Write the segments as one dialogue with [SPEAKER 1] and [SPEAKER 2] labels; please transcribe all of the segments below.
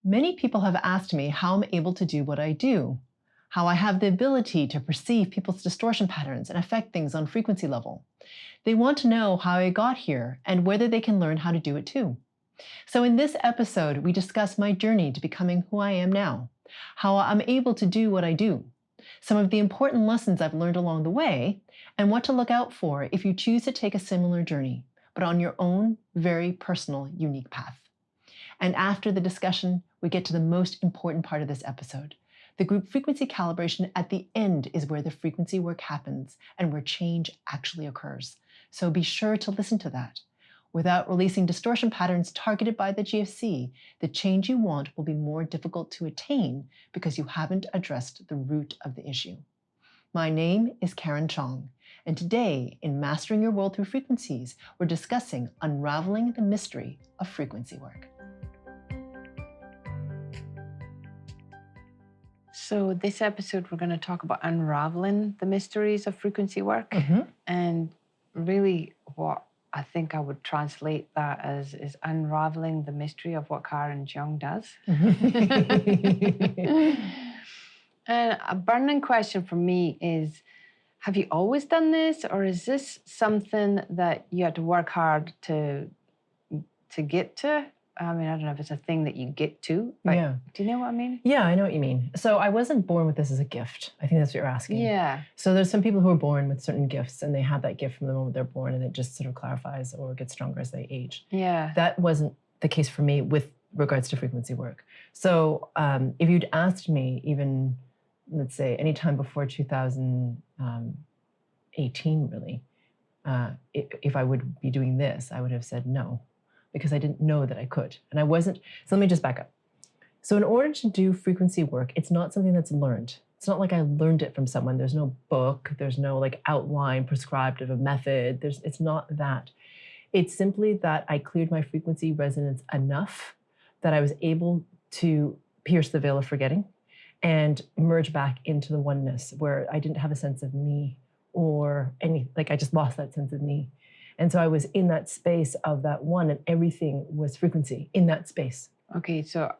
[SPEAKER 1] Many people have asked me how I'm able to do what I do, how I have the ability to perceive people's distortion patterns and affect things on frequency level. They want to know how I got here and whether they can learn how to do it too. So in this episode, we discuss my journey to becoming who I am now, how I'm able to do what I do, some of the important lessons I've learned along the way, and what to look out for if you choose to take a similar journey, but on your own, very personal, unique path. And after the discussion, we get to the most important part of this episode. The group frequency calibration at the end is where the frequency work happens and where change actually occurs. So be sure to listen to that. Without releasing distortion patterns targeted by the GFC, the change you want will be more difficult to attain because you haven't addressed the root of the issue. My name is Karen Cheong, and today in Mastering Your World Through Frequencies, we're discussing unraveling the mystery of frequency work.
[SPEAKER 2] So this episode, we're going to talk about unraveling the mysteries of frequency work. And really what I think I would translate that as is unraveling the mystery of what Karen and Cheong does. And a burning question for me is, have you always done this, or is this something that you had to work hard to get to? I mean, I don't know if it's a thing that you get to, but
[SPEAKER 1] Yeah.
[SPEAKER 2] Do you know what I mean?
[SPEAKER 1] Yeah, I know what you mean. So I wasn't born with this as a gift. I think that's what you're asking.
[SPEAKER 2] Yeah.
[SPEAKER 1] So there's some people who are born with certain gifts and they have that gift from the moment they're born and it just sort of clarifies or gets stronger as they age.
[SPEAKER 2] Yeah.
[SPEAKER 1] That wasn't the case for me with regards to frequency work. So if you'd asked me even, let's say, anytime before 2018, really, if I would be doing this, I would have said no, because I didn't know that I could. And I wasn't, so let me just back up. So in order to do frequency work, it's not something that's learned. It's not like I learned it from someone. There's no book, there's no like outline prescribed of a method. It's not that. It's simply that I cleared my frequency resonance enough that I was able to pierce the veil of forgetting and merge back into the oneness where I didn't have a sense of me or any, like I just lost that sense of me. And so I was in that space of that one and everything was frequency in that space.
[SPEAKER 2] Okay, so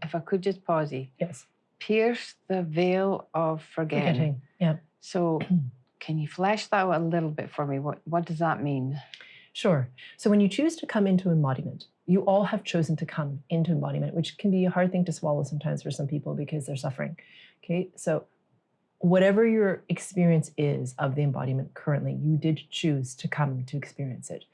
[SPEAKER 2] if I could just pause you.
[SPEAKER 1] Yes.
[SPEAKER 2] Pierce the veil of forgetting.
[SPEAKER 1] Yeah.
[SPEAKER 2] So can you flesh that out a little bit for me? What does that mean?
[SPEAKER 1] Sure. So when you choose to come into embodiment, you all have chosen to come into embodiment, which can be a hard thing to swallow sometimes for some people because they're suffering. Okay, so whatever your experience is of the embodiment currently, you did choose to come to experience it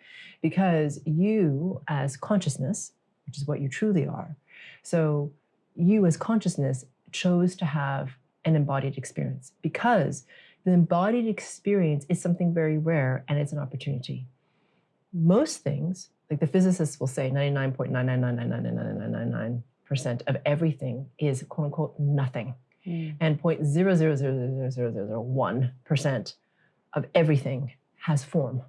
[SPEAKER 1] because you as consciousness, which is what you truly are, so you as consciousness chose to have an embodied experience because the embodied experience is something very rare and it's an opportunity. Most things, like the physicists will say 99.999999999% of everything is quote unquote nothing. And 0.0000001% of everything has form.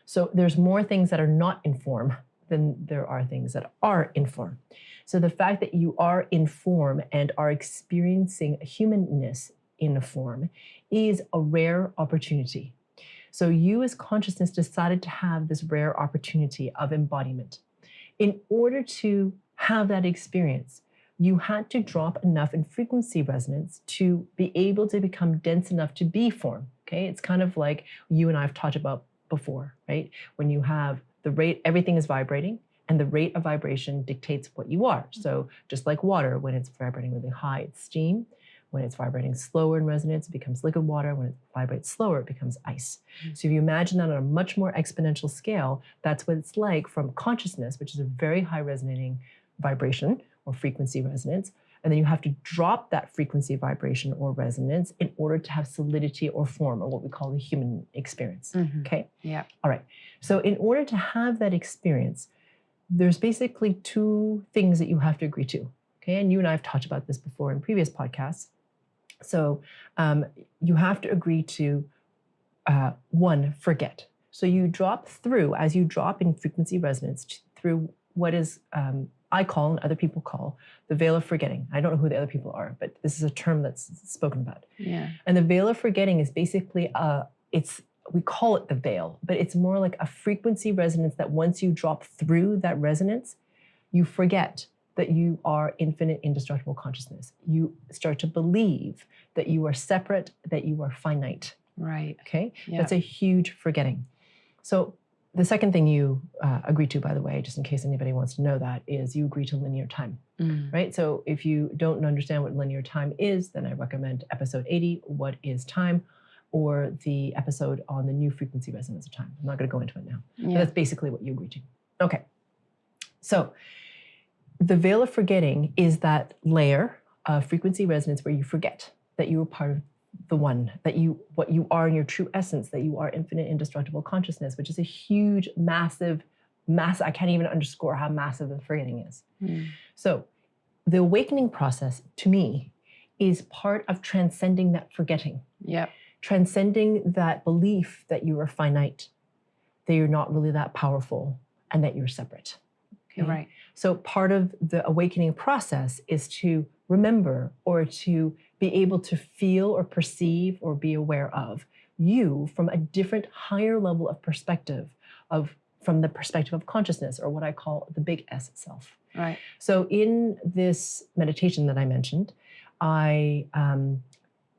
[SPEAKER 1] So there's more things that are not in form than there are things that are in form. So the fact that you are in form and are experiencing humanness in a form is a rare opportunity. So you as consciousness decided to have this rare opportunity of embodiment. In order to have that experience, you had to drop enough in frequency resonance to be able to become dense enough to be form, okay? It's kind of like you and I have talked about before, right? When you have the rate, everything is vibrating, and the rate of vibration dictates what you are. So just like water, when it's vibrating really high, it's steam. When it's vibrating slower in resonance, it becomes liquid water. When it vibrates slower, it becomes ice. So if you imagine that on a much more exponential scale, that's what it's like from consciousness, which is a very high resonating vibration, or frequency resonance, and then you have to drop that frequency vibration or resonance in order to have solidity or form, or what we call the human experience, okay?
[SPEAKER 2] Yeah.
[SPEAKER 1] All right, so in order to have that experience, there's basically two things that you have to agree to, okay? And you and I have talked about this before in previous podcasts. So you have to agree to, one, forget. So you drop through, as you drop in frequency resonance through what is, I call and other people call the veil of forgetting. I don't know who the other people are, but this is a term that's spoken about.
[SPEAKER 2] Yeah.
[SPEAKER 1] And the veil of forgetting is basically, we call it the veil, but it's more like a frequency resonance that once you drop through that resonance, you forget that you are infinite, indestructible consciousness. You start to believe that you are separate, that you are finite.
[SPEAKER 2] Right.
[SPEAKER 1] Okay?
[SPEAKER 2] Yeah.
[SPEAKER 1] That's a huge forgetting. So the second thing you agree to, by the way, just in case anybody wants to know that, is you agree to linear time, right? So if you don't understand what linear time is, then I recommend episode 80, What is Time? Or the episode on the new frequency resonance of time. I'm not going to go into it now.
[SPEAKER 2] Yeah.
[SPEAKER 1] But that's basically what you agree to. Okay. So the veil of forgetting is that layer of frequency resonance where you forget that you are part of the one, that what you are in your true essence, that you are infinite, indestructible consciousness, which is a huge, massive, I can't even underscore how massive the forgetting is. So the awakening process, to me, is part of transcending that forgetting.
[SPEAKER 2] Yep.
[SPEAKER 1] Transcending that belief that you are finite, that you're not really that powerful, and that you're separate. Okay?
[SPEAKER 2] Right.
[SPEAKER 1] So part of the awakening process is to remember or to be able to feel or perceive or be aware of you from a different, higher level of perspective, from the perspective of consciousness, or what I call the big S self.
[SPEAKER 2] Right.
[SPEAKER 1] So in this meditation that I mentioned, I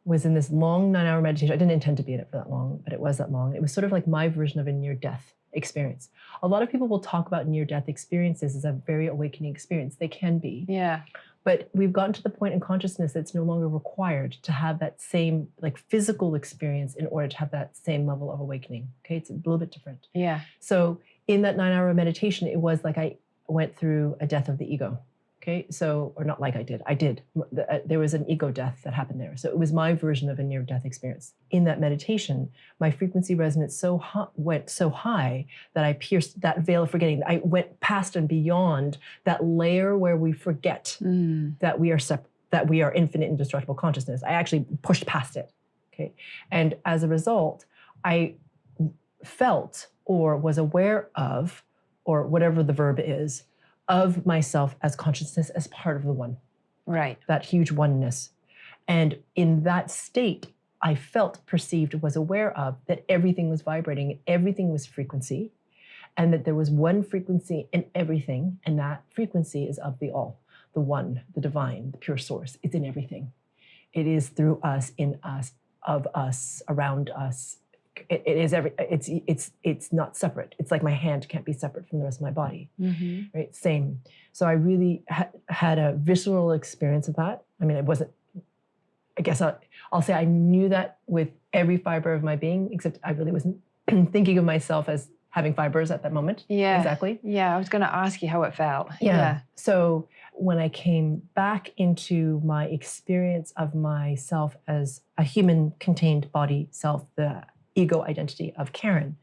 [SPEAKER 1] was in this long 9-hour meditation. I didn't intend to be in it for that long, but it was that long. It was sort of like my version of a near-death experience. A lot of people will talk about near-death experiences as a very awakening experience. They can be.
[SPEAKER 2] Yeah.
[SPEAKER 1] But we've gotten to the point in consciousness that it's no longer required to have that same like physical experience in order to have that same level of awakening. Okay, it's a little bit different.
[SPEAKER 2] Yeah.
[SPEAKER 1] So in that 9-hour meditation, it was like I went through a death of the ego. Okay, so, or not like I did. There was an ego death that happened there. So it was my version of a near-death experience. In that meditation, my frequency resonance went so high that I pierced that veil of forgetting. I went past and beyond that layer where we forget that we are that we are infinite, indestructible consciousness. I actually pushed past it. Okay, and as a result, I felt or was aware of, or whatever the verb is, of myself as consciousness, as part of the one.
[SPEAKER 2] Right.
[SPEAKER 1] That huge oneness. And in that state, I felt, perceived, was aware of that everything was vibrating, everything was frequency, and that there was one frequency in everything, and that frequency is of the all, the one, the divine, the pure source. It's in everything. It is through us, in us, of us, around us. It is it's not separate. It's like my hand can't be separate from the rest of my body, right? Same. So I really had a visceral experience of that. I mean, it wasn't, I guess I'll say I knew that with every fiber of my being, except I really wasn't thinking of myself as having fibers at that moment.
[SPEAKER 2] Yeah.
[SPEAKER 1] Exactly.
[SPEAKER 2] Yeah, I was going to ask you how it felt.
[SPEAKER 1] Yeah. So when I came back into my experience of myself as a human contained body self, the ego identity of Karen,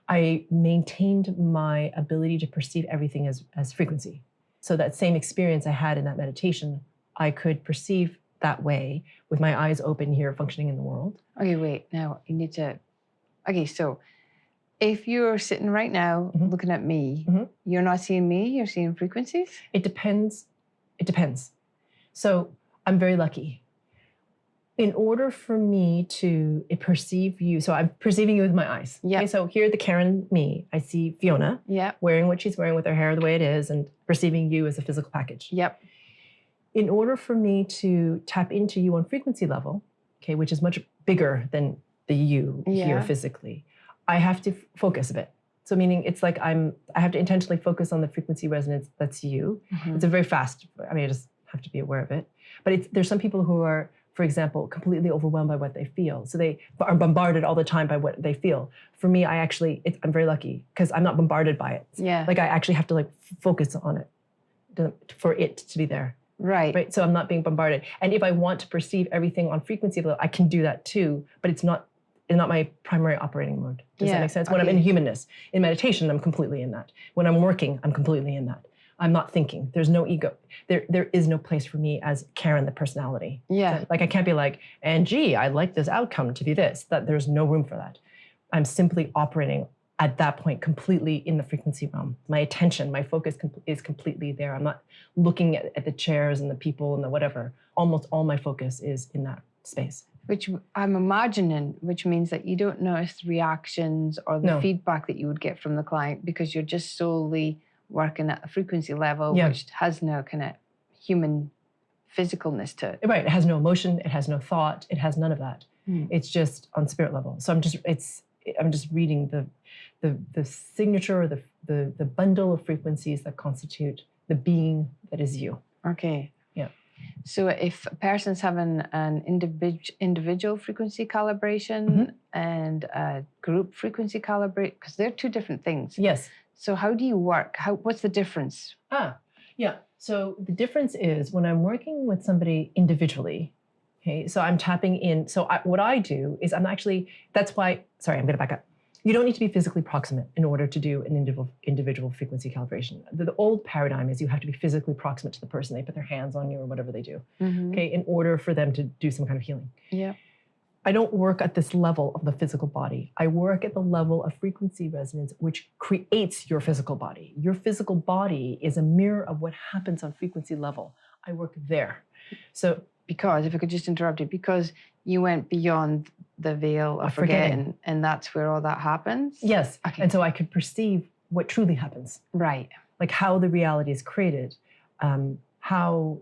[SPEAKER 1] I maintained my ability to perceive everything as frequency. So that same experience I had in that meditation, I could perceive that way with my eyes open here, functioning in the world.
[SPEAKER 2] Okay, wait. Now you need to. Okay, so if you're sitting right now looking at me, you're not seeing me. You're seeing frequencies.
[SPEAKER 1] It depends. It depends. So I'm very lucky. In order for me to perceive you, so I'm perceiving you with my eyes.
[SPEAKER 2] Yeah.
[SPEAKER 1] Okay, so here, the Karen me, I see Fiona wearing what she's wearing with her hair the way it is, and perceiving you as a physical package.
[SPEAKER 2] Yep.
[SPEAKER 1] In order for me to tap into you on frequency level, okay, which is much bigger than the you here physically, I have to focus a bit. So meaning it's like I have to intentionally focus on the frequency resonance that's you. It's a very fast, I just have to be aware of it. But there's some people who are, for example, completely overwhelmed by what they feel. So they are bombarded all the time by what they feel. For me, I'm very lucky because I'm not bombarded by it.
[SPEAKER 2] Yeah.
[SPEAKER 1] Like I actually have to focus on it for it to be there. Right. So I'm not being bombarded. And if I want to perceive everything on frequency level, I can do that too, but it's not my primary operating mode. Does that make sense? When I'm in humanness, in meditation, I'm completely in that. When I'm working, I'm completely in that. I'm not thinking. There's no ego. There is no place for me as Karen, the personality.
[SPEAKER 2] Yeah.
[SPEAKER 1] So, I can't be like, and gee, I'd like this outcome to be this. That there's no room for that. I'm simply operating at that point completely in the frequency realm. My attention, my focus is completely there. I'm not looking at the chairs and the people and the whatever. Almost all my focus is in that space.
[SPEAKER 2] Which I'm imagining, which means that you don't notice reactions or the feedback that you would get from the client because you're just solely working at a frequency level, which has no kind of human physicalness to it.
[SPEAKER 1] Right. It has no emotion. It has no thought. It has none of that. It's just on spirit level. So I'm just reading the signature, or the bundle of frequencies that constitute the being that is you.
[SPEAKER 2] Okay.
[SPEAKER 1] Yeah.
[SPEAKER 2] So if a person's having an individual frequency calibration and a group frequency calibration, because they're two different things.
[SPEAKER 1] Yes.
[SPEAKER 2] So how do you work? What's the difference?
[SPEAKER 1] Yeah. So the difference is when I'm working with somebody individually, okay, so I'm tapping in. So what I do is that's why, sorry, I'm going to back up. You don't need to be physically proximate in order to do an individual frequency calibration. The old paradigm is you have to be physically proximate to the person. They put their hands on you or whatever they do, okay, in order for them to do some kind of healing.
[SPEAKER 2] Yeah.
[SPEAKER 1] I don't work at this level of the physical body. I work at the level of frequency resonance, which creates your physical body. Your physical body is a mirror of what happens on frequency level. I work there. So,
[SPEAKER 2] because, if I could just interrupt you, because you went beyond the veil of forgetting, and that's where all that happens?
[SPEAKER 1] Yes.
[SPEAKER 2] Okay.
[SPEAKER 1] And so I could perceive what truly happens.
[SPEAKER 2] Right.
[SPEAKER 1] Like how the reality is created, how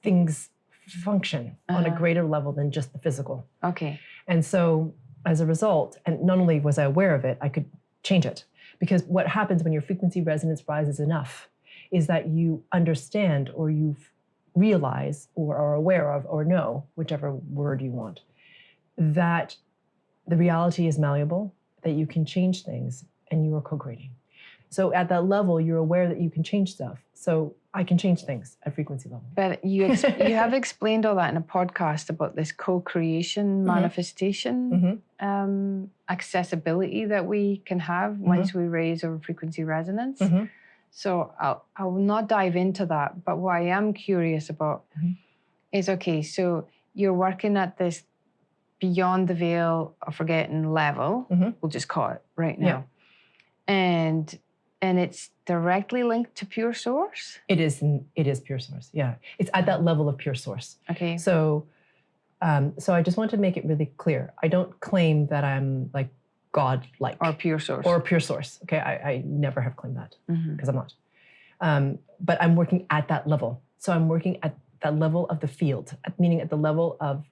[SPEAKER 1] things function on a greater level than just the physical.
[SPEAKER 2] Okay.
[SPEAKER 1] And so as a result, and not only was I aware of it, I could change it. Because what happens when your frequency resonance rises enough is that you understand, or you realize, or are aware of, or know, whichever word you want, that the reality is malleable, that you can change things, and you are co-creating. So at that level, you're aware that you can change stuff. So I can change things at frequency level.
[SPEAKER 2] But you have explained all that in a podcast about this co-creation manifestation accessibility that we can have once we raise our frequency resonance. So I will not dive into that. But what I am curious about is, okay, so you're working at this beyond the veil of forgetting level, we'll just call it right now. Yeah. And it's directly linked to pure source? It is
[SPEAKER 1] pure source, yeah. It's at that level of pure source.
[SPEAKER 2] Okay.
[SPEAKER 1] So I just want to make it really clear. I don't claim that I'm like God-like.
[SPEAKER 2] Or pure source.
[SPEAKER 1] Or pure source, okay? I never have claimed that, because I'm not. But I'm working at that level. So I'm working at that level of the field, meaning at the level of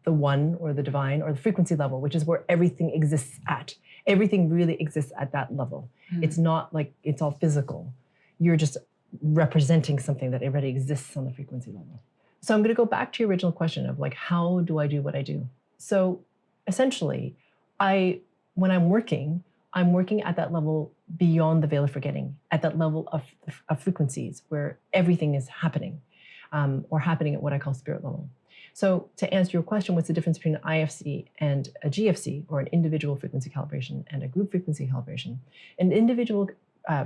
[SPEAKER 1] the one, or the divine, or the frequency level, which is where everything exists at. Everything really exists at that level. It's not like it's all physical. You're just representing something that already exists on the frequency level. So I'm going to go back to your original question of like, how do I do what I do? So essentially, when I'm working at that level beyond the veil of forgetting, at that level of frequencies where everything is happening, or happening at what I call spirit level. So to answer your question, what's the difference between an IFC and a GFC, or an individual frequency calibration, and a group frequency calibration? An individual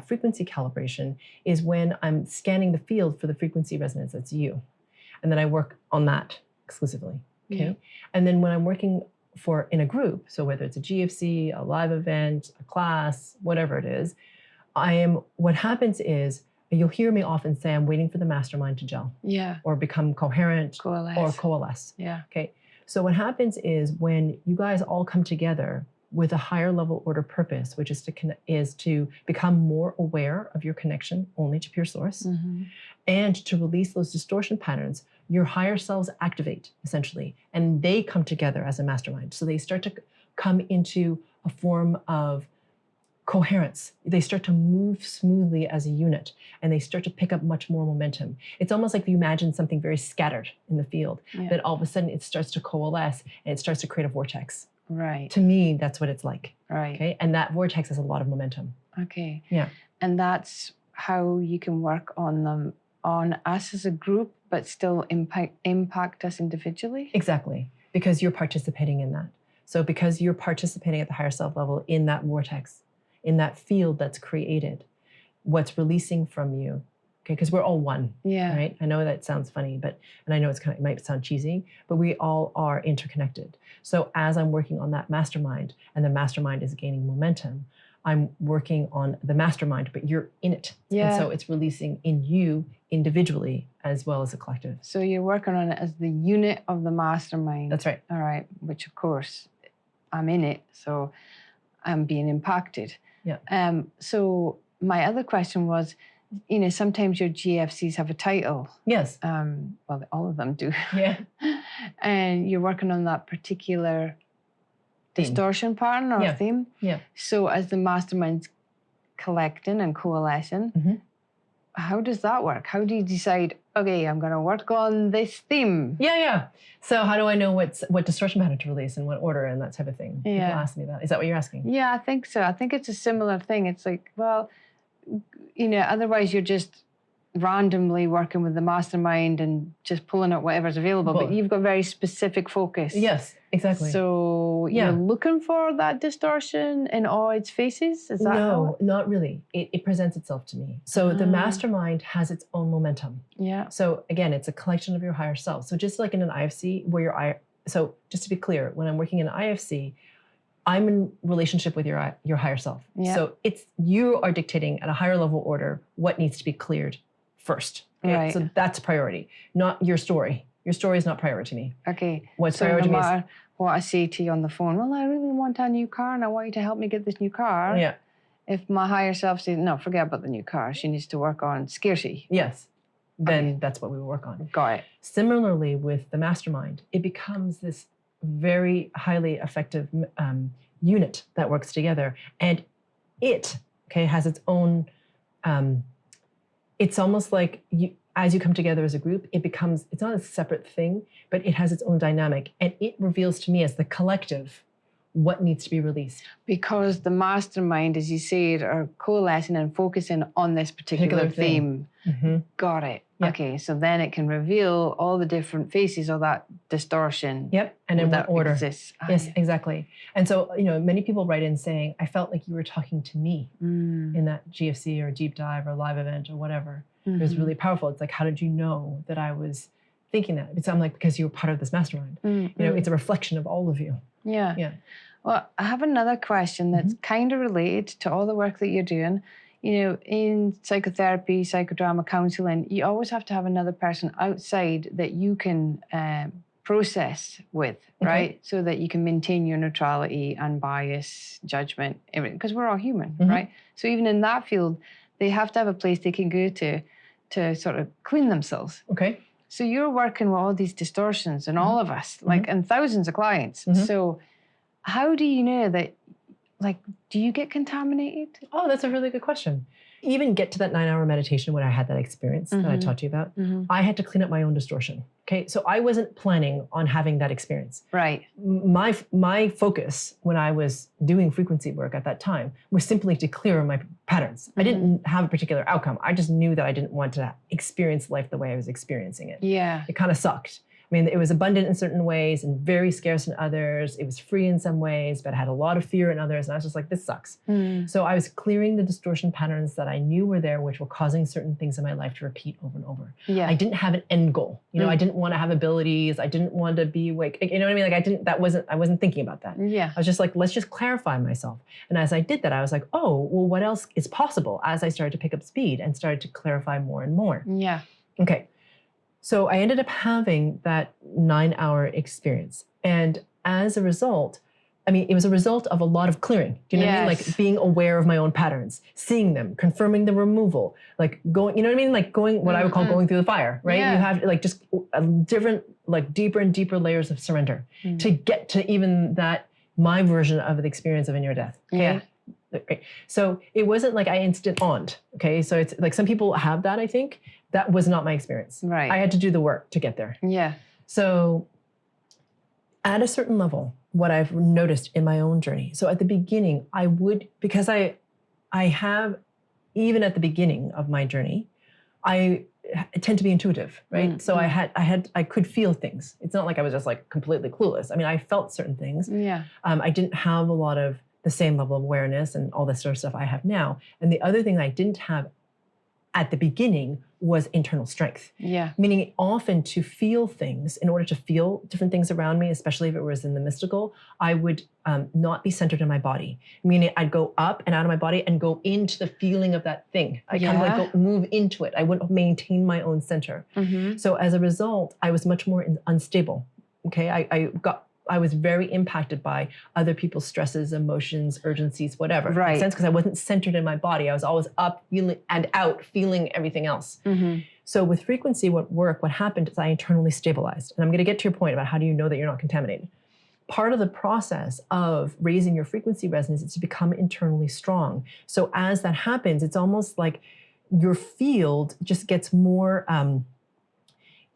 [SPEAKER 1] frequency calibration is when I'm scanning the field for the frequency resonance that's you. And then I work on that exclusively, okay? Yeah. And then when I'm working in a group, so whether it's a GFC, a live event, a class, whatever it is, what happens is, you'll hear me often say, I'm waiting for the mastermind to gel.
[SPEAKER 2] Yeah.
[SPEAKER 1] Or become coherent. Coalesce.
[SPEAKER 2] Yeah.
[SPEAKER 1] Okay. So what happens is when you guys all come together with a higher level order purpose, which is to become more aware of your connection only to pure source, and to release those distortion patterns, your higher selves activate, essentially, and they come together as a mastermind. So they start to come into a form of coherence. They start to move smoothly as a unit, and they start to pick up much more momentum. It's almost like if you imagine something very scattered in the field, that all of a sudden it starts to coalesce and it starts to create a vortex.
[SPEAKER 2] Right.
[SPEAKER 1] To me, that's what it's like.
[SPEAKER 2] Right.
[SPEAKER 1] Okay. And that vortex has a lot of momentum.
[SPEAKER 2] Okay.
[SPEAKER 1] Yeah.
[SPEAKER 2] And that's how you can work on them, on us as a group, but still impact us individually? Exactly.
[SPEAKER 1] Because you're participating in that. So because you're participating at the higher self level in that vortex, in that field that's created, what's releasing from you, okay? Because we're all one, right? I know that sounds funny, and I know it might sound cheesy, but we all are interconnected. So as I'm working on that mastermind, and the mastermind is gaining momentum, I'm working on the mastermind, but you're in it. And so it's releasing in you individually as well as a collective.
[SPEAKER 2] So you're working on it as the unit of the mastermind.
[SPEAKER 1] That's right.
[SPEAKER 2] All right, which of course, I'm in it, so I'm being impacted.
[SPEAKER 1] Yeah.
[SPEAKER 2] So my other question was, sometimes your GFCs have a title.
[SPEAKER 1] Yes.
[SPEAKER 2] Well, all of them do.
[SPEAKER 1] Yeah.
[SPEAKER 2] And you're working on that particular distortion pattern or theme.
[SPEAKER 1] Yeah.
[SPEAKER 2] So as the mastermind's collecting and coalescing, how does that work? How do you decide, okay, I'm going to work on this theme?
[SPEAKER 1] Yeah. So how do I know what distortion pattern to release in what order and that type of thing?
[SPEAKER 2] Yeah.
[SPEAKER 1] People ask me that. Is that what you're asking?
[SPEAKER 2] Yeah, I think so. I think it's a similar thing. It's like, well, otherwise you're just randomly working with the mastermind and just pulling out whatever's available, but you've got very specific focus.
[SPEAKER 1] Yes, exactly.
[SPEAKER 2] So you're looking for that distortion in all its faces? Is that
[SPEAKER 1] No, not really. It presents itself to me. So the mastermind has its own momentum.
[SPEAKER 2] Yeah.
[SPEAKER 1] So again, it's a collection of your higher self. So just like in an IFC, so just to be clear, when I'm working in an IFC, I'm in relationship with your higher self.
[SPEAKER 2] Yeah.
[SPEAKER 1] So you are dictating at a higher level order what needs to be cleared first. Okay?
[SPEAKER 2] Right.
[SPEAKER 1] So that's priority, not your story. Your story is not priority to me.
[SPEAKER 2] Okay.
[SPEAKER 1] What's
[SPEAKER 2] so
[SPEAKER 1] priority
[SPEAKER 2] no
[SPEAKER 1] to me
[SPEAKER 2] matter what I say to you on the phone, well, I really want a new car and I want you to help me get this new car.
[SPEAKER 1] Yeah.
[SPEAKER 2] If my higher self says, no, forget about the new car, she needs to work on scarcity.
[SPEAKER 1] Yes. Then that's what we will work on.
[SPEAKER 2] Got it.
[SPEAKER 1] Similarly with the mastermind, it becomes this very highly effective unit that works together. And it has its own, it's almost like as you come together as a group, it's not a separate thing, but it has its own dynamic. And it reveals to me as the collective what needs to be released.
[SPEAKER 2] Because the mastermind, as you said, are coalescing and focusing on this particular theme. Got it.
[SPEAKER 1] Yep.
[SPEAKER 2] Okay, so then it can reveal all the different faces of that distortion.
[SPEAKER 1] Yep, and in what order.
[SPEAKER 2] Exists.
[SPEAKER 1] Yes, exactly. And so, many people write in saying, I felt like you were talking to me in that GFC or deep dive or live event or whatever. It was really powerful. It's like, how did you know that I was thinking that? I'm like, because you were part of this mastermind. It's a reflection of all of you.
[SPEAKER 2] Yeah. Well, I have another question that's kind of related to all the work that you're doing. In psychotherapy, psychodrama counseling, you always have to have another person outside that you can process with, right? So that you can maintain your neutrality, unbiased, judgment, everything, because we're all human, right? So even in that field, they have to have a place they can go to sort of clean themselves.
[SPEAKER 1] Okay.
[SPEAKER 2] So you're working with all these distortions and all of us, and thousands of clients. So how do you know that, do you get contaminated?
[SPEAKER 1] Oh, that's a really good question. Even get to that 9-hour meditation when I had that experience that I talked to you about, I had to clean up my own distortion. Okay, so I wasn't planning on having that experience.
[SPEAKER 2] Right.
[SPEAKER 1] My focus when I was doing frequency work at that time was simply to clear my patterns. I didn't have a particular outcome. I just knew that I didn't want to experience life the way I was experiencing it.
[SPEAKER 2] Yeah.
[SPEAKER 1] It kind of sucked. I mean, it was abundant in certain ways and very scarce in others. It was free in some ways, but had a lot of fear in others. And I was just like, this sucks. So I was clearing the distortion patterns that I knew were there, which were causing certain things in my life to repeat over and over.
[SPEAKER 2] Yeah.
[SPEAKER 1] I didn't have an end goal. I didn't want to have abilities. I didn't want to be awake. You know what I mean? I wasn't thinking about that.
[SPEAKER 2] Yeah.
[SPEAKER 1] I was just like, let's just clarify myself. And as I did that, I was like, oh, well, what else is possible as I started to pick up speed and started to clarify more and more.
[SPEAKER 2] Yeah.
[SPEAKER 1] Okay. So I ended up having that 9-hour experience. And as a result, it was a result of a lot of clearing. Do you know what I mean? Like being aware of my own patterns, seeing them, confirming the removal, going, you know what I mean? Like going, what I would call going through the fire, right?
[SPEAKER 2] Yeah.
[SPEAKER 1] You have just a different, deeper and deeper layers of surrender to get to even my version of the experience of in your death. Okay? Yeah. Right. So it wasn't like I instant-oned. Okay. So it's like some people have that, I think. That was not my experience.
[SPEAKER 2] Right.
[SPEAKER 1] I had to do the work to get there.
[SPEAKER 2] Yeah.
[SPEAKER 1] So at a certain level, what I've noticed in my own journey. So at the beginning, because I have, even at the beginning of my journey, I tend to be intuitive, right? So I could feel things. It's not like I was just completely clueless. I felt certain things.
[SPEAKER 2] Yeah.
[SPEAKER 1] I didn't have a lot of the same level of awareness and all this sort of stuff I have now. And the other thing I didn't have at the beginning was internal strength.
[SPEAKER 2] Yeah.
[SPEAKER 1] Meaning often to feel things, in order to feel different things around me, especially if it was in the mystical, I would not be centered in my body. Meaning I'd go up and out of my body and go into the feeling of that thing. I kind of move into it. I wouldn't maintain my own center. So as a result, I was much more unstable. Okay, I was very impacted by other people's stresses, emotions, urgencies, whatever.
[SPEAKER 2] Right.
[SPEAKER 1] Makes sense? Because I wasn't centered in my body. I was always up, feeling, and out, feeling everything else. So with frequency, what happened is I internally stabilized. And I'm going to get to your point about how do you know that you're not contaminated. Part of the process of raising your frequency resonance is to become internally strong. So as that happens, it's almost like your field just gets more, I'm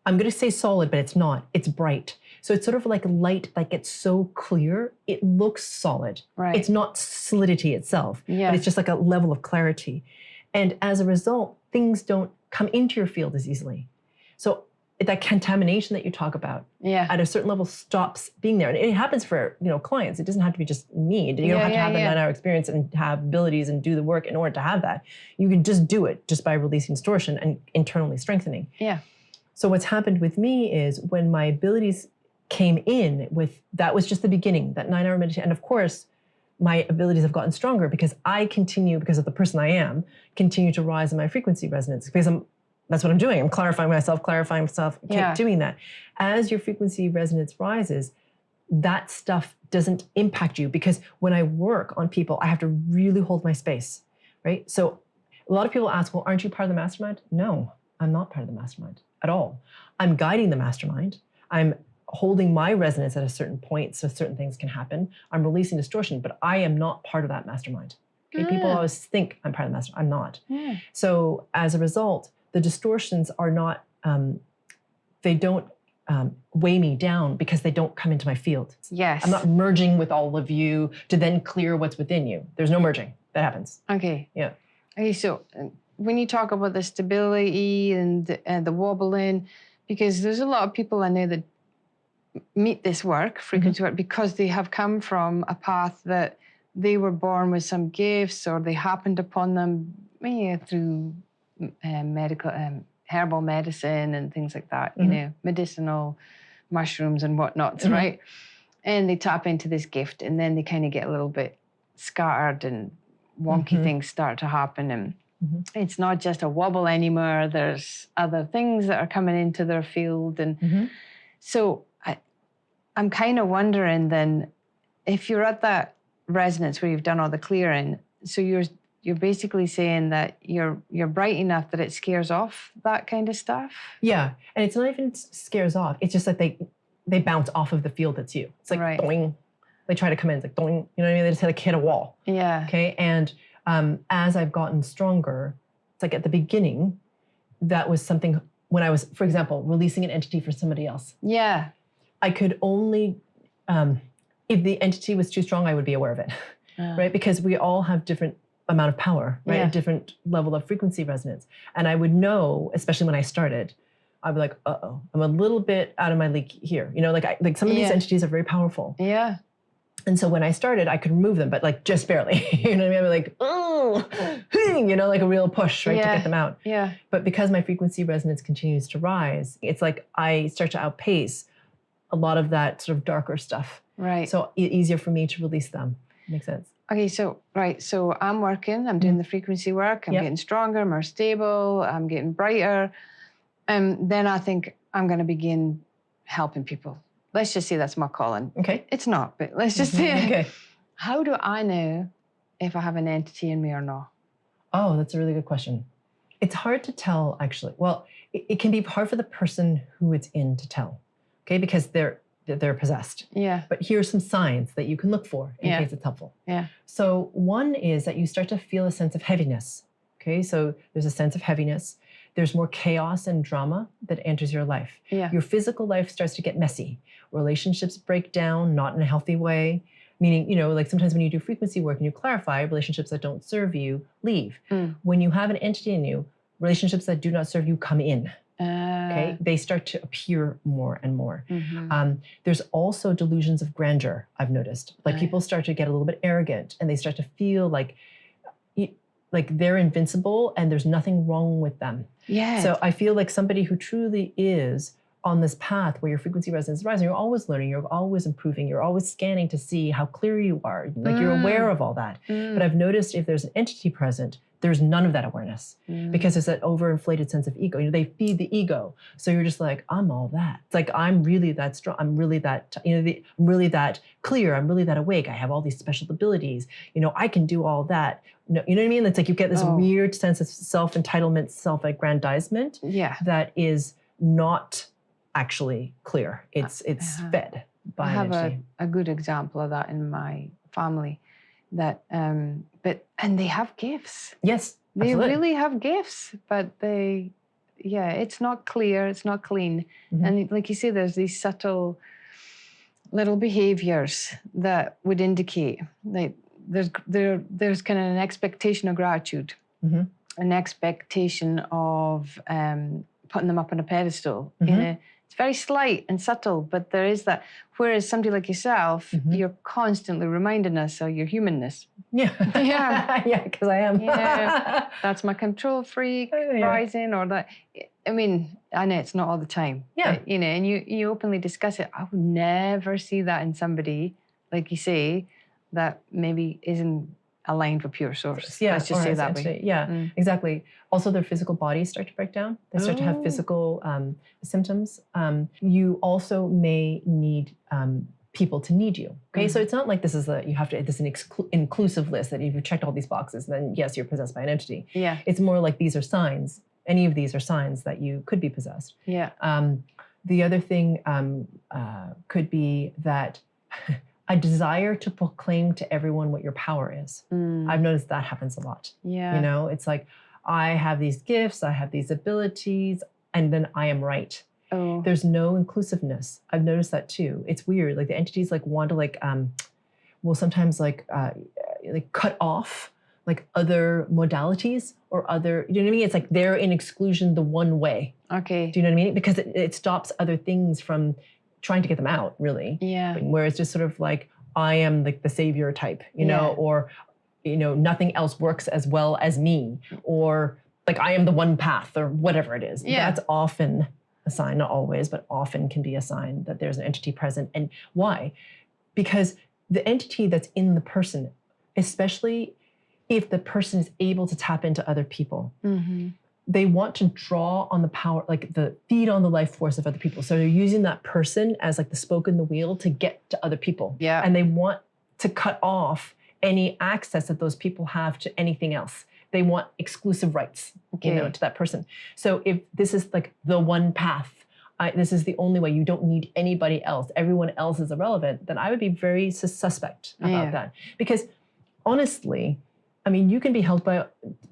[SPEAKER 1] going to say solid, but it's not. It's bright. So it's sort of like light that gets so clear, it looks solid.
[SPEAKER 2] Right.
[SPEAKER 1] It's not solidity itself,
[SPEAKER 2] Yeah.
[SPEAKER 1] but it's just like a level of clarity. And as a result, things don't come into your field as easily. So that contamination that you talk about, at a certain level stops being there. And it happens for clients. It doesn't have to be just me. You don't have to have a 9-hour experience and have abilities and do the work in order to have that. You can just do it just by releasing distortion and internally strengthening.
[SPEAKER 2] Yeah.
[SPEAKER 1] So what's happened with me is when my abilities came in with, that was just the beginning, that 9-hour meditation. And of course, my abilities have gotten stronger because I continue, because of the person I am, continue to rise in my frequency resonance because that's what I'm doing. I'm clarifying myself, keep doing that. As your frequency resonance rises, that stuff doesn't impact you because when I work on people, I have to really hold my space, right? So a lot of people ask, well, aren't you part of the mastermind? No, I'm not part of the mastermind at all. I'm guiding the mastermind. I'm holding my resonance at a certain point so certain things can happen. I'm releasing distortion, but I am not part of that mastermind. Okay? People always think I'm part of the mastermind. I'm not. So as a result, the distortions are not, they don't weigh me down because they don't come into my field.
[SPEAKER 2] Yes.
[SPEAKER 1] I'm not merging with all of you to then clear what's within you. There's no merging. That happens.
[SPEAKER 2] Okay.
[SPEAKER 1] Yeah.
[SPEAKER 2] Okay, so when you talk about the stability and the wobbling, because there's a lot of people I know that meet this work, frequency work, because they have come from a path that they were born with some gifts or they happened upon them through medical, herbal medicine and things like that, medicinal mushrooms and whatnots, right? And they tap into this gift and then they kind of get a little bit scattered and wonky things start to happen. And it's not just a wobble anymore. There's other things that are coming into their field. And so I'm kind of wondering then, if you're at that resonance where you've done all the clearing, so you're basically saying that you're bright enough that it scares off that kind of stuff? Yeah, and it's not even scares off. It's just that they bounce off of the field that's you. It's like doing. They try to come in, it's like doing. You know what I mean? They just like hit a wall. Yeah. Okay, and as I've gotten stronger, it's like at the beginning, that was something when I was, for example, releasing an entity for somebody else. Yeah. I could only, if the entity was too strong, I would be aware of it, right? Because we all have different amount of power, right? A different level of frequency resonance. And I would know, especially when I started, I'd be like, uh-oh, I'm a little bit out of my league here. Like some of these entities are very powerful. Yeah. And so when I started, I could remove them, but like just barely, you know what I mean? I'd be like, oh, like a real push, right, to get them out. Yeah. But because my frequency resonance continues to rise, it's like I start to outpace a lot of that sort of darker stuff. Right. So easier for me to release them. Makes sense. Okay, so I'm working, I'm doing the frequency work, I'm getting stronger, more stable, I'm getting brighter. And then I think I'm going to begin helping people. Let's just say that's my calling. Okay. It's not, but let's just say, okay. How do I know if I have an entity in me or not? Oh, that's a really good question. It's hard to tell, actually. Well, it can be hard for the person who it's in to tell, okay, because they're possessed. Yeah. But here's some signs that you can look for in case it's helpful. Yeah. So one is that you start to feel a sense of heaviness. Okay, so there's a sense of heaviness. There's more chaos and drama that enters your life. Yeah. Your physical life starts to get messy. Relationships break down, not in a healthy way. Meaning, like sometimes when you do frequency work and you clarify, relationships that don't serve you leave. When you have an entity in you, relationships that do not serve you come in. Okay, they start to appear more and more. There's also delusions of grandeur, I've noticed. Like people start to get a little bit arrogant and they start to feel like they're invincible and there's nothing wrong with them. Yeah. So I feel like somebody who truly is on this path where your frequency resonance is rising, you're always learning, you're always improving, you're always scanning to see how clear you are. Like you're aware of all that. But I've noticed if there's an entity present,
[SPEAKER 1] there's none of that awareness because there's that overinflated sense of ego. They feed the ego. So you're just like, I'm all that. It's like, I'm really that strong. I'm really that, I'm really that clear. I'm really that awake. I have all these special abilities. I can do all that. No, you know what I mean? It's like you get this weird sense of self-entitlement, self-aggrandizement that is not actually clear. It's fed by
[SPEAKER 2] I have
[SPEAKER 1] energy.
[SPEAKER 2] a good example of that in my family. That and they have gifts.
[SPEAKER 1] Yes,
[SPEAKER 2] they
[SPEAKER 1] absolutely.
[SPEAKER 2] really have gifts, but it's not clear, it's not clean. And like you say, there's these subtle little behaviors that would indicate like there's kind of an expectation of gratitude, an expectation of putting them up on a pedestal. It's very slight and subtle, but there is that. Whereas somebody like yourself, you're constantly reminding us of your humanness.
[SPEAKER 1] Yeah, because I am.
[SPEAKER 2] That's my control freak rising, or that. I mean, I know it's not all the time.
[SPEAKER 1] Yeah,
[SPEAKER 2] but, and you openly discuss it. I would never see that in somebody, like you say, that maybe isn't aligned with pure source.
[SPEAKER 1] Yeah,
[SPEAKER 2] let's just say that way.
[SPEAKER 1] Yeah, exactly. Also, their physical bodies start to break down. They start to have physical symptoms. You also may need people to need you. Okay, so it's not like this is an inclusive list that if you've checked all these boxes, then yes, you're possessed by an entity.
[SPEAKER 2] Yeah,
[SPEAKER 1] it's more like these are signs. Any of these are signs that you could be possessed.
[SPEAKER 2] Yeah.
[SPEAKER 1] The other thing could be that. A desire to proclaim to everyone what your power is. I've noticed that happens a lot.
[SPEAKER 2] Yeah.
[SPEAKER 1] It's like, I have these gifts, I have these abilities, and then I am right.
[SPEAKER 2] Oh.
[SPEAKER 1] There's no inclusiveness. I've noticed that too. It's weird. Like the entities want to will sometimes cut off like other modalities or other, you know what I mean? It's like they're in exclusion the one way.
[SPEAKER 2] Okay.
[SPEAKER 1] Do you know what I mean? Because it stops other things from trying to get them out, really.
[SPEAKER 2] Yeah.
[SPEAKER 1] Where it's just sort of like, I am like the savior type, or, nothing else works as well as me, or like I am the one path or whatever it is.
[SPEAKER 2] Yeah.
[SPEAKER 1] That's often a sign, not always, but often can be a sign that there's an entity present. And why? Because the entity that's in the person, especially if the person is able to tap into other people, they want to draw on the power, feed on the life force of other people. So they're using that person as like the spoke in the wheel to get to other people.
[SPEAKER 2] Yeah.
[SPEAKER 1] And they want to cut off any access that those people have to anything else. They want exclusive rights, to that person. So if this is like the one path, this is the only way, you don't need anybody else, everyone else is irrelevant, then I would be very suspect about that. Because honestly, I mean, you can be helped by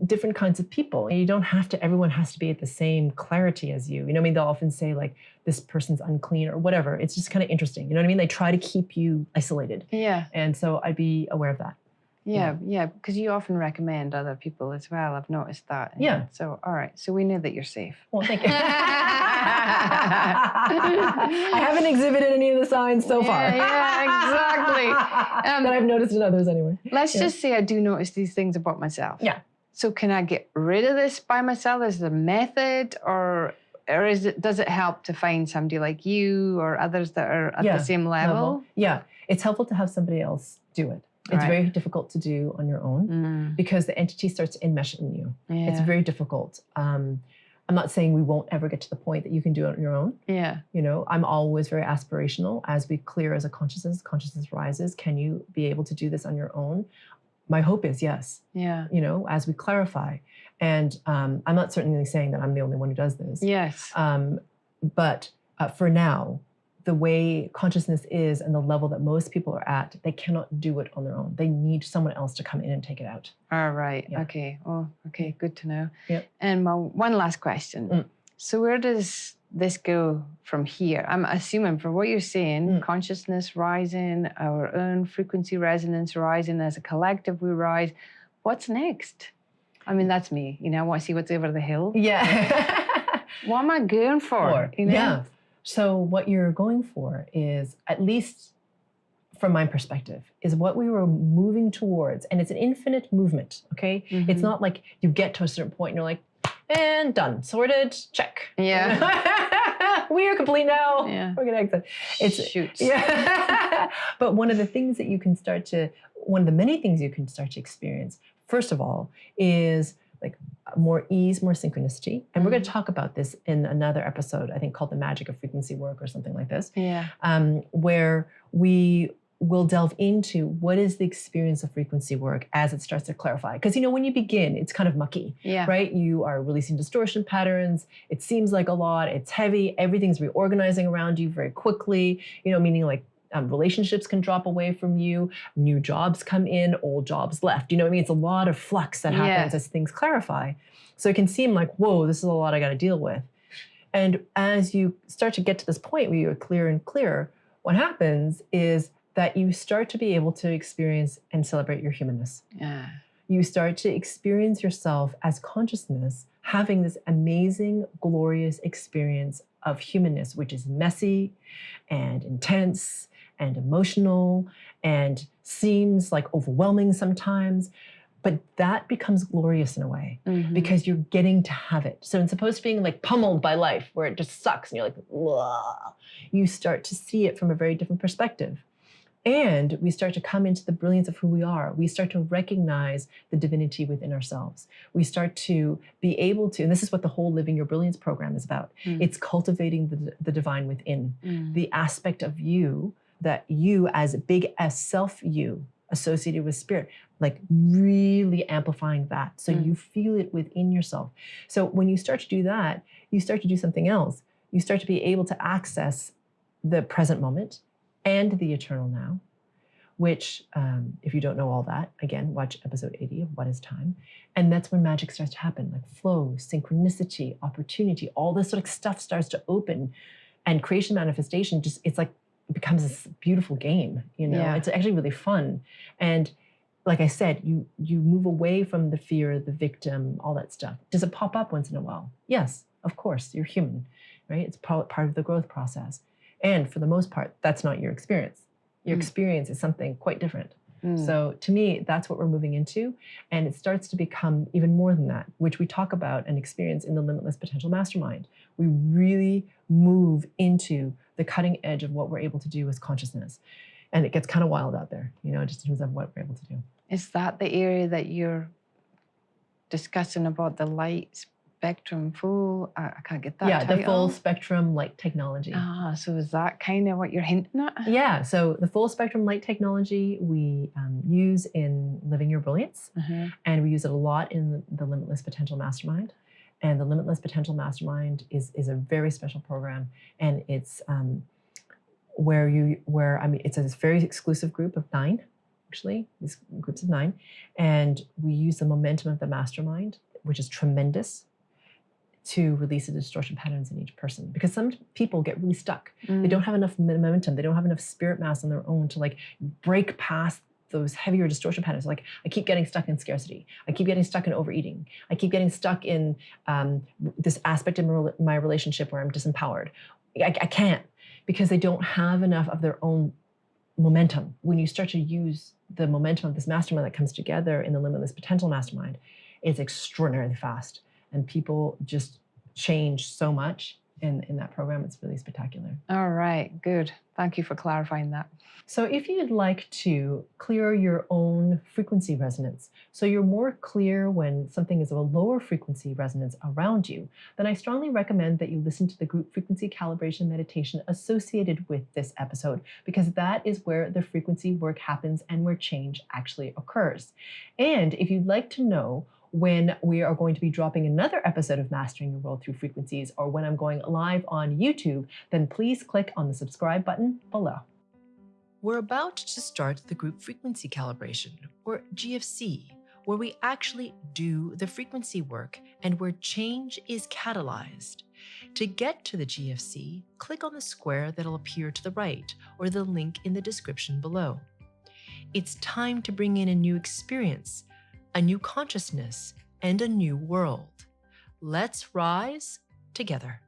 [SPEAKER 1] different kinds of people. You don't have to, everyone has to be at the same clarity as you. They'll often say like, this person's unclean or whatever. It's just kind of interesting. You know what I mean? They try to keep you isolated.
[SPEAKER 2] Yeah.
[SPEAKER 1] And so I'd be aware of that.
[SPEAKER 2] Yeah, because you often recommend other people as well. I've noticed that.
[SPEAKER 1] Yeah.
[SPEAKER 2] So, all right. So we know that you're safe.
[SPEAKER 1] Well, thank you. I haven't exhibited any of the signs so far.
[SPEAKER 2] Yeah, exactly.
[SPEAKER 1] That I've noticed in others anyway.
[SPEAKER 2] Let's just say I do notice these things about myself.
[SPEAKER 1] Yeah.
[SPEAKER 2] So can I get rid of this by myself? Is there a method, or does it help to find somebody like you or others that are at the same level?
[SPEAKER 1] Yeah. It's helpful to have somebody else do it. It's very difficult to do on your own because the entity starts to enmesh in you.
[SPEAKER 2] Yeah.
[SPEAKER 1] It's very difficult. I'm not saying we won't ever get to the point that you can do it on your own.
[SPEAKER 2] Yeah.
[SPEAKER 1] I'm always very aspirational. As we clear as a consciousness rises, can you be able to do this on your own? My hope is yes.
[SPEAKER 2] Yeah.
[SPEAKER 1] As we clarify. And I'm not certainly saying that I'm the only one who does this.
[SPEAKER 2] Yes.
[SPEAKER 1] But for now, the way consciousness is and the level that most people are at, they cannot do it on their own. They need someone else to come in and take it out.
[SPEAKER 2] All right.
[SPEAKER 1] Yeah.
[SPEAKER 2] Okay. Oh, okay. Good to know.
[SPEAKER 1] Yep.
[SPEAKER 2] And my one last question. So where does this go from here? I'm assuming from what you're saying, consciousness rising, our own frequency resonance rising, as a collective we rise. What's next? I mean, that's me. I want to see what's over the hill.
[SPEAKER 1] Yeah.
[SPEAKER 2] What am I going for?
[SPEAKER 1] Yeah. So what you're going for is, at least from my perspective, is what we were moving towards. And it's an infinite movement, okay? It's not like you get to a certain point and you're like, and done, sorted, check.
[SPEAKER 2] Yeah.
[SPEAKER 1] We are complete now.
[SPEAKER 2] Yeah.
[SPEAKER 1] We're going to exit.
[SPEAKER 2] Shoot.
[SPEAKER 1] Yeah. But one of the many things you can start to experience, first of all, is like more ease, more synchronicity. And we're going to talk about this in another episode, I think called The Magic of Frequency Work or something like this.
[SPEAKER 2] Yeah.
[SPEAKER 1] Where we will delve into what is the experience of frequency work as it starts to clarify. Because, when you begin, it's kind of mucky, right? You are releasing distortion patterns. It seems like a lot. It's heavy. Everything's reorganizing around you very quickly, meaning like relationships can drop away from you, new jobs come in, old jobs left. It's a lot of flux that happens as things clarify. So it can seem like, whoa, this is a lot I got to deal with. And as you start to get to this point where you're clearer and clearer, what happens is that you start to be able to experience and celebrate your humanness.
[SPEAKER 2] Yeah.
[SPEAKER 1] You start to experience yourself as consciousness, having this amazing, glorious experience of humanness, which is messy and intense and emotional and seems like overwhelming sometimes. But that becomes glorious in a way because you're getting to have it. So it's opposed to being like pummeled by life where it just sucks and you're like, whoa, you start to see it from a very different perspective. And we start to come into the brilliance of who we are. We start to recognize the divinity within ourselves. We start to be able to, and this is what the whole Living Your Brilliance program is about. It's cultivating the divine within, the aspect of you that you as big as self you associated with spirit, like really amplifying that. So you feel it within yourself. So when you start to do that, you start to do something else. You start to be able to access the present moment and the eternal now, which if you don't know all that, again, watch episode 80 of What is Time. And that's when magic starts to happen, like flow, synchronicity, opportunity, all this sort of stuff starts to open, and creation manifestation it's like, it becomes this beautiful game, It's actually really fun. And like I said, you move away from the fear, the victim, all that stuff. Does it pop up once in a while? Yes, of course, you're human, right? It's part of the growth process. And for the most part, that's not your experience. Your experience is something quite different. So to me, that's what we're moving into. And it starts to become even more than that, which we talk about and experience in the Limitless Potential Mastermind. We really move into the cutting edge of what we're able to do as consciousness. And it gets kind of wild out there, just in terms of what we're able to do.
[SPEAKER 2] Is that the area that you're discussing about the light spectrum full? I can't get that title.
[SPEAKER 1] The full spectrum light technology.
[SPEAKER 2] So is that kind of what you're hinting at?
[SPEAKER 1] Yeah, so the full spectrum light technology we use in Living Your Brilliance, and we use it a lot in the Limitless Potential Mastermind. And the Limitless Potential Mastermind is a very special program, and it's it's a very exclusive group of 9, actually, these groups of 9, and we use the momentum of the mastermind, which is tremendous, to release the distortion patterns in each person. Because some people get really stuck. They don't have enough momentum. They don't have enough spirit mass on their own to like break past those heavier distortion patterns. Like I keep getting stuck in scarcity. I keep getting stuck in overeating. I keep getting stuck in this aspect of my relationship where I'm disempowered. I can't, because they don't have enough of their own momentum. When you start to use the momentum of this mastermind that comes together in the Limitless Potential Mastermind, it's extraordinarily fast. And people just change so much in that program. It's really spectacular.
[SPEAKER 2] All right, good. Thank you for clarifying that.
[SPEAKER 1] So if you'd like to clear your own frequency resonance, so you're more clear when something is of a lower frequency resonance around you, then I strongly recommend that you listen to the Group Frequency Calibration meditation associated with this episode, because that is where the frequency work happens and where change actually occurs. And if you'd like to know when we are going to be dropping another episode of Mastering Your World Through Frequencies, or when I'm going live on YouTube, then please click on the subscribe button below. We're about to start the Group Frequency Calibration, or GFC, where we actually do the frequency work and where change is catalyzed. To get to the GFC, click on the square that'll appear to the right, or the link in the description below. It's time to bring in a new experience, a new consciousness, and a new world. Let's rise together.